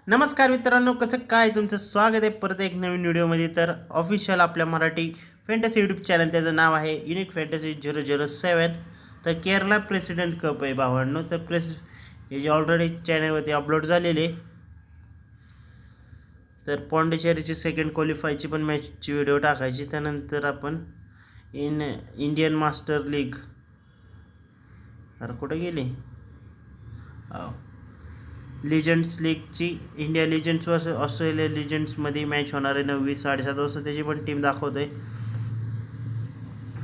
नमस्कार मित्रांनो, कसं काय तुमचं स्वागत आहे परत एक नवीन व्हिडिओमध्ये. तर ऑफिशियल आपल्या मराठी फॅन्टसी यूट्यूब चॅनल, त्याचं नाव आहे युनिक फॅन्टसी 007. तर केरला प्रेसिडेंट कप आहे भावांनो. तर हे जे ऑलरेडी चॅनलवरती अपलोड झालेले. तर पॉंडिचेरीची सेकंड क्वालिफायची पण मॅचची व्हिडिओ टाकायची. त्यानंतर आपण इंडियन मास्टर लीग, अरे कुठे गेली, लिजंड्स लीगची इंडिया लिजंड्स वर्सेस ऑस्ट्रेलिया लिजंड्समध्ये मॅच होणार आहे 9 7:30 वाजता. त्याची पण टीम दाखवतोय.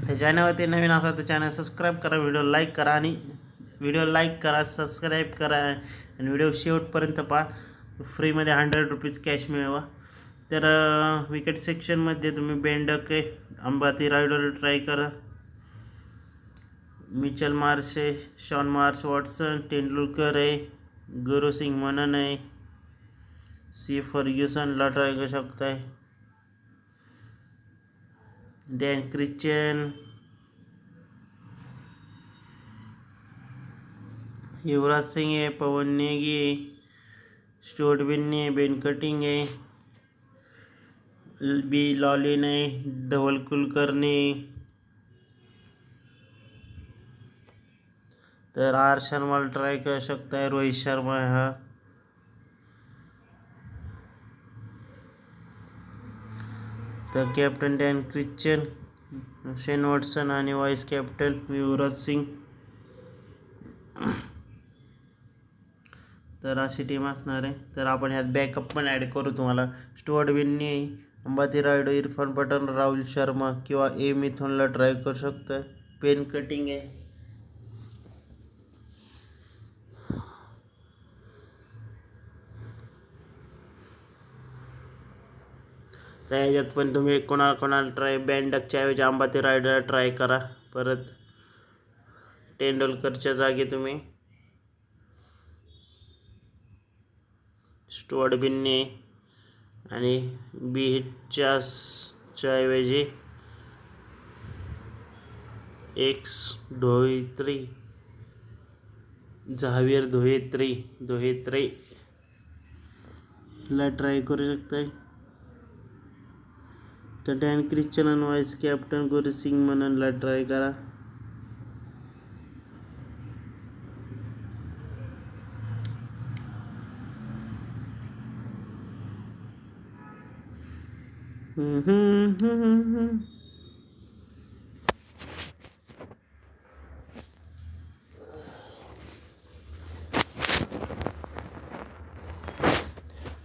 त्या चॅनलवरती नवीन असाल तर चॅनल सबस्क्राईब करा, व्हिडिओ लाईक करा, सबस्क्राईब करा आणि व्हिडिओ शेवटपर्यंत पहा. फ्रीमध्ये 100 रुपीज कॅश मिळवा. तर विकेट सेक्शनमध्ये तुम्ही बेंडके, अंबाती रायडूला ट्राय करा. मिचेल मार्श आहे, शॉन मार्श, वॉटसन, तेंडुलकर आहे, गुरुसिंग मनन आहे, सी फर्ग्युसनला ट्राय करू शकताय. डॅन ख्रिश्चन, युवराज सिंग आहे, पवन नेगी आहे, स्टुअर्ट बिन्नी आहे, बेन कटिंग आहे, बी लॉलिन आहे, धवल कुलकर्णी. तर आर शर्माला ट्राय करू शकताय. रोहित शर्मा आहे हा. तर कॅप्टन डॅन ख्रिश्चन, शेन वॉटसन आणि व्हाईस कॅप्टन युवराज सिंग. तर अशी टीम असणार आहे. तर आपण ह्यात बॅकअप पण ॲड करू तुम्हाला. स्टुअर्ट बिन्नी, अंबाती रायडू, इरफान पठाण, राहुल शर्मा किंवा ए मिथुनला ट्राय करू शकता. पेन कटिंग आहे. तर ह्याच्यात पण तुम्ही कोणाला ट्राय, बँडकच्या ऐवजी अंबाती रायडर ट्राय करा. परत तेंडुलकरच्या जागी तुम्ही स्टुअर्ट बिन्नी आणि बी हिटच्या ऐवजी एक्स धोयत्री, झावियर धोयत्री ला ट्राय करू शकताय. तर डॅन ख्रिश्चन आणि व्हाईस कॅप्टन गुरुसिंग मननला ट्राय करा.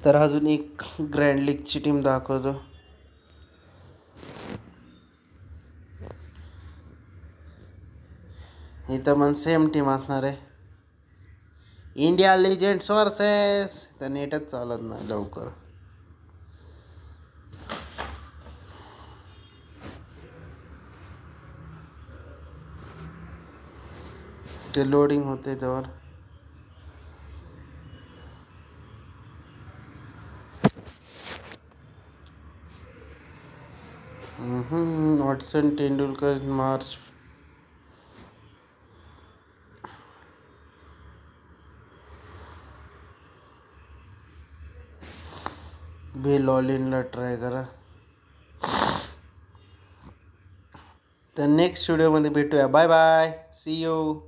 तर अजून एक ग्रँड लीगची टीम दाखवतो. इथं पण सेम टीम असणार आहे. इंडिया लिजेंड्स वर्सेस, तर नेटच चालत नाही लवकर. ते लोडिंग होते त्यावर. वॉटसन, तेंडुलकर, मार्च, बी लॉलिनला ट्राय करा. तर नेक्स्ट व्हिडिओमध्ये भेटूया. Bye bye, see you.